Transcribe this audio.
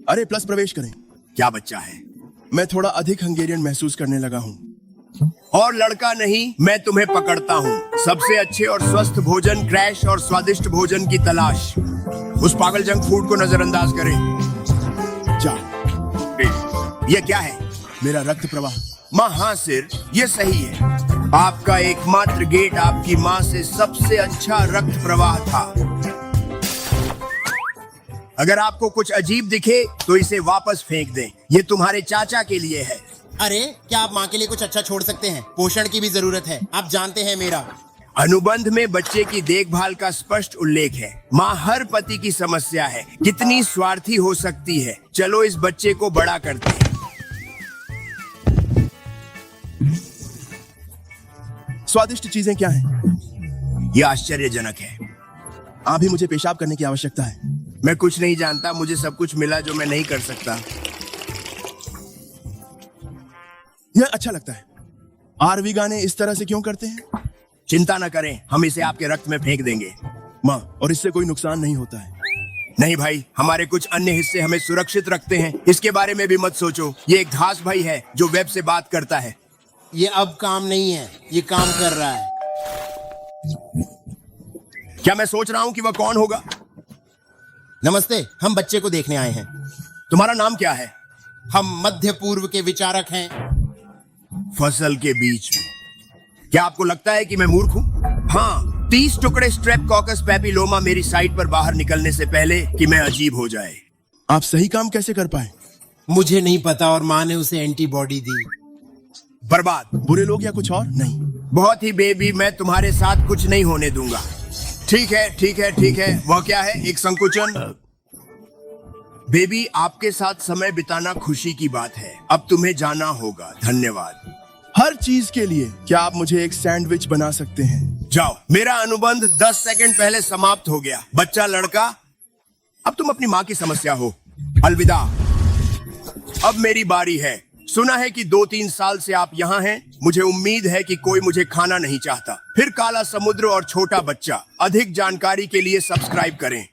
अरे प्लस प्रवेश करें। क्या बच्चा है? मैं थोड़ा अधिक हंगेरियन महसूस करने लगा हूँ। और लड़का नहीं, मैं तुम्हें पकड़ता हूँ। सबसे अच्छे और स्वस्थ भोजन, क्रैश और स्वादिष्ट भोजन की तलाश। उस पागल जंक फूड को नजरअंदाज करें। जाओ। ये क्या है? मेरा रक्त प्रवाह। माँ हाँ सिर, ये सही है। आपका एकमात्र गेट आपकी माँ से सबसे अच्छा रक्त प्रवाह था। अगर आपको कुछ अजीब दिखे तो इसे वापस फेंक दें। ये तुम्हारे चाचा के लिए है। अरे क्या आप माँ के लिए कुछ अच्छा छोड़ सकते हैं? पोषण की भी जरूरत है, आप जानते हैं मेरा। अनुबंध में बच्चे की देखभाल का स्पष्ट उल्लेख है। माँ हर पति की समस्या है, कितनी स्वार्थी हो सकती है। चलो इस बच्चे को बड़ा करते हैं। स्वादिष्ट चीजें क्या हैं? यह आश्चर्यजनक है। अभी मुझे पेशाब करने की आवश्यकता है। मैं कुछ नहीं जानता, मुझे सब कुछ मिला जो मैं नहीं कर सकता। यह अच्छा लगता है। आरवी गाने इस तरह से क्यों करते हैं? चिंता न करें, हम इसे आपके रक्त में फेंक देंगे। माँ, और इससे कोई नुकसान नहीं होता है। नहीं भाई, हमारे कुछ अन्य हिस्से हमें सुरक्षित रखते हैं। इसके बारे में भी मत सोचो। ये एक घास भाई है जो वेब से बात करता है। ये अब काम नहीं है, ये काम कर रहा है। क्या मैं सोच रहा हूँ कि वह कौन होगा? नमस्ते, हम बच्चे को देखने आए हैं। तुम्हारा नाम क्या है? हम मध्य पूर्व के विचारक हैं। फसल के बीच में। क्या आपको लगता है कि मैं मूर्ख हूँ? हाँ, 30 टुकड़े स्ट्रेप्टोकोकस पैपिलोमा मेरी साइट पर बाहर निकलने से पहले कि मैं अजीब हो जाए। आप सही काम कैसे कर पाए? मुझे नहीं पता, और माँ ने उसे एंटीबॉडी दी। बर्बाद। बुरे लोग या कुछ और? नहीं। बहुत ही बेबी, मैं तुम्हारे साथ कुछ नहीं होने दूंगा। ठीक है ठीक है ठीक है। वह क्या है? एक संकुचन। बेबी, आपके साथ समय बिताना खुशी की बात है। अब तुम्हें जाना होगा। धन्यवाद। हर चीज के लिए। क्या आप मुझे एक सैंडविच बना सकते हैं? जाओ। मेरा अनुबंध 10 सेकंड पहले समाप्त हो गया। बच्चा लड़का, अब तुम अपनी माँ की समस्या हो। अलविदा। अब मेरी बारी है। सुना है कि 2-3 साल से आप यहाँ हैं। मुझे उम्मीद है कि कोई मुझे खाना नहीं चाहता। फिर काला समुद्र और छोटा बच्चा। अधिक जानकारी के लिए सब्सक्राइब करें।